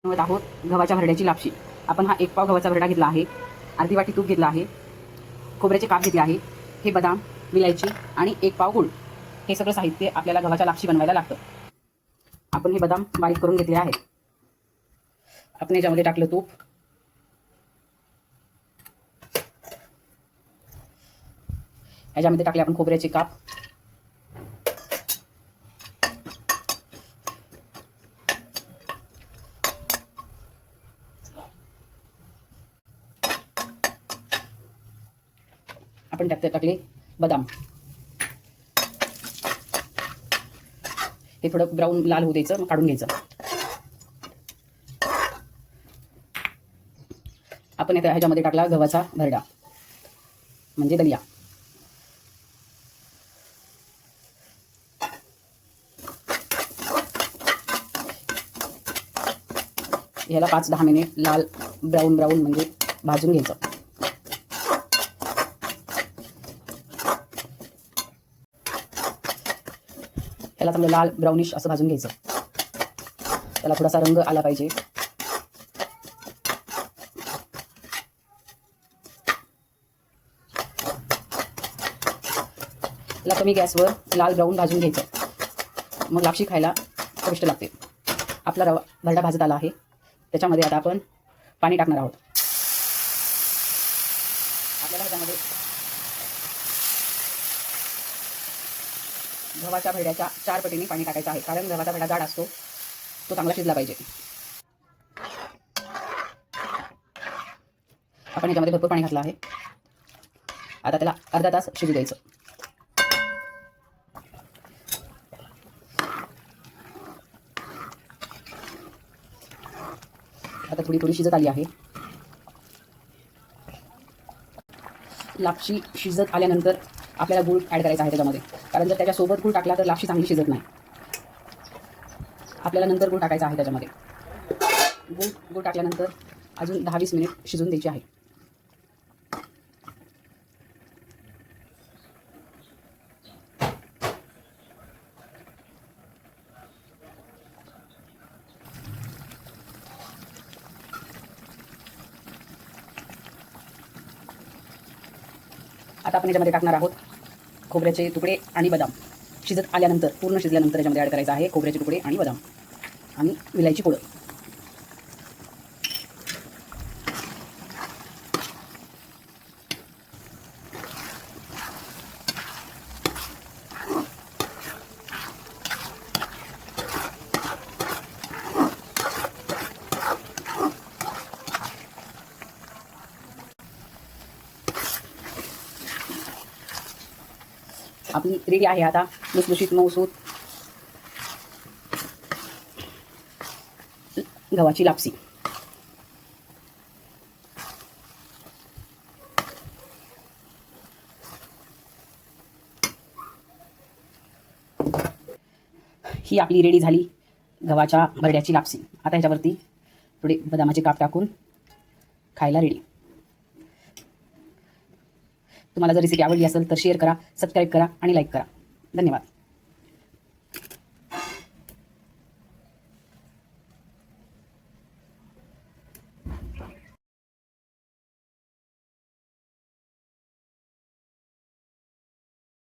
बनवत आहोत गव्हाच्या भरड्याची लापशी। आपण हा 1 पाव गव्हाचा भरडा घेतला आहे, अर्धी वाटी तूप घेतला आहे, खोबऱ्याचे काप घेतले आहे, हे बदाम, विलायची आणि 1 पाव गूळ, हे सगळं साहित्य आपल्याला गव्हाच्या लापशी बनवायला लागतं। आपण हे बदाम बारीक करून घेतले आहे। आपण याच्यामध्ये टाकलं तूप, याच्यामध्ये टाकले आपण खोबऱ्याचे काप, आपण त्यात टाकले बदाम, हे थोडं ब्राऊन लाल होऊ द्यायचं, मग काढून घ्यायचं। आपण आता ह्याच्यामध्ये टाकला गव्हाचा भरडा म्हणजे दलिया, ह्याला 5-10 मिनिट लाल ब्राऊन म्हणजे भाजून घ्यायचं। त्याला चांगलं लाल ब्राउनिश असं भाजून घ्यायचं, त्याला थोडासा रंग आला पाहिजे। त्याला कमी गॅसवर लाल ब्राऊन भाजून घ्यायचं, मग लापशी खायला चविष्ट लागते। आपला रवा भरडा भाजत आला आहे, त्याच्यामध्ये आता आपण पाणी टाकणार आहोत। आपल्याला त्यामध्ये गव्हाच्या भरड्याच्या 4 पटीने पाणी टाकायचं आहे, कारण गव्हाचा भरडा जाड असतो, तो चांगला शिजला पाहिजे। आपण याच्यामध्ये भरपूर पाणी घातलं आहे, आता त्याला अर्धा तास शिजू द्यायचं। आता थोडी शिजत आली आहे। लापशी शिजत आल्यानंतर आपल्याला गूळ ॲड करायचा आहे त्याच्यामध्ये, कारण जर त्याच्यासोबत गूळ टाकला तर लापशी चांगली शिजत नाही। आपल्याला नंतर गूळ टाकायचा आहे त्याच्यामध्ये। गूळ टाकल्यानंतर अजून 10-20 मिनिट शिजून द्यायची आहे। आता आपण याच्यामध्ये टाकणार आहोत खोबऱ्याचे तुकडे आणि बदाम। शिजत आल्यानंतर, पूर्ण शिजल्यानंतर याच्यामध्ये ॲड करायचं आहे खोबऱ्याचे तुकडे आणि बदाम आणि विलायची पूड। आपली रेडी आहे आता लुसलुशीत मऊसूत गव्हाची लापसी। ही आपली रेडी झाली गव्हाच्या भरड्याची लापसी। आता ह्याच्यावरती थोडे बदामाचे काप टाकून खायला रेडी। तुम्हाला जर रेसिपी आवडली असेल तर शेअर करा, सबस्क्राईब करा आणि लाईक करा। धन्यवाद।